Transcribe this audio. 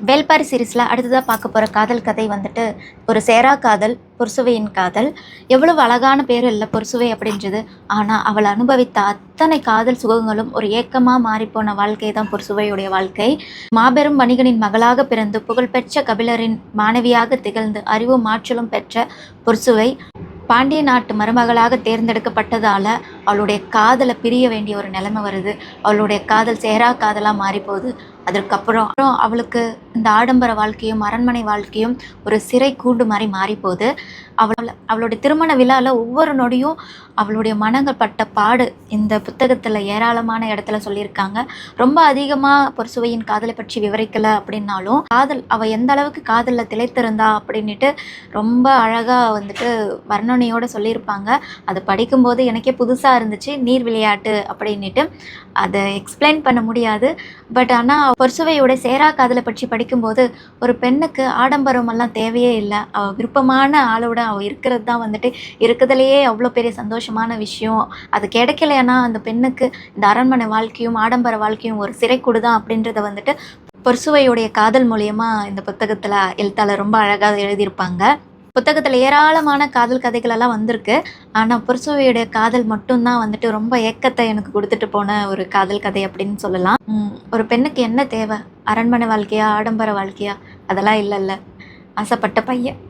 வேள்பாரி சீரிஸில் அடுத்ததாக பார்க்க போகிற காதல் கதை வந்துட்டு ஒரு சேரா காதல், பொற்சுவையின் காதல். எவ்வளவு அழகான பேர் இல்லை பொற்சுவை அப்படின்றது. ஆனால் அவள் அனுபவித்த அத்தனை காதல் சுகங்களும் ஒரு ஏக்கமாக மாறிப்போன வாழ்க்கை தான் பொற்சுவையுடைய வாழ்க்கை. மாபெரும் வணிகனின் மகளாக பிறந்து புகழ்பெற்ற கபிலரின் மாணவியாக திகழ்ந்து அறிவும் ஆற்றலும் பெற்ற பொற்சுவை பாண்டிய நாட்டு மருமகளாக தேர்ந்தெடுக்கப்பட்டதால் அவளுடைய காதலை பிரிய வேண்டிய ஒரு நிலைமை வருது. அவளுடைய காதல் சேரா காதலாக மாறிப்போகுது. அதற்கப்புறம் அவளுக்கு இந்த ஆடம்பர வாழ்க்கையும் அரண்மனை வாழ்க்கையும் ஒரு சிறை கூண்டு மாதிரி மாறிப்போகுது. அவளுடைய திருமண விழாவில் ஒவ்வொரு நொடியும் அவளுடைய மனங்கள் பட்ட பாடு இந்த புத்தகத்தில் ஏராளமான இடத்துல சொல்லியிருக்காங்க. ரொம்ப அதிகமாக பொற்சுவையின் காதலை பற்றி விவரிக்கலை அப்படின்னாலும் அவள் எந்த அளவுக்கு காதலில் திளைத்திருந்தா அப்படின்ட்டு ரொம்ப அழகாக வந்துட்டு வர்ணனையோடு சொல்லியிருப்பாங்க. அதை படிக்கும்போது எனக்கே புதுசாக இருந்துச்சு. நீர் விளையாட்டு அப்படின்ட்டு அதை எக்ஸ்பிளைன் பண்ண முடியாது. பட் ஆனால் பொற்சுவையோட சேரா காதலை பற்றி படிக்கும்போது ஒரு பெண்ணுக்கு ஆடம்பரமெல்லாம் தேவையே இல்லை. அவள் விருப்பமான ஆளோட அவள் இருக்கிறது தான் வந்துட்டு இருக்கிறதுலையே அவ்வளோ பெரிய சந்தோஷமான விஷயம். அது கிடைக்கலைன்னா அந்த பெண்ணுக்கு இந்த அரண்மனை வாழ்க்கையும் ஆடம்பர வாழ்க்கையும் ஒரு சிறைக்கூடு தான் அப்படின்றத வந்துட்டு பொற்சுவையுடைய காதல் மூலியமாக இந்த புத்தகத்தில் எழுத்தாளர் ரொம்ப அழகாக எழுதியிருப்பாங்க. புத்தகத்தில் ஏராளமான காதல் கதைகள் எல்லாம் வந்திருக்கு. ஆனால் பொற்சுவையுடைய காதல் மட்டும்தான் வந்துட்டு ரொம்ப ஏக்கத்தை எனக்கு கொடுத்துட்டு போன ஒரு காதல் கதை அப்படின்னு சொல்லலாம். ஒரு பெண்ணுக்கு என்ன தேவை? அரண்மனை வாழ்க்கையா, ஆடம்பர வாழ்க்கையா? அதெல்லாம் இல்லைல்ல. ஆசைப்பட்ட பையன்.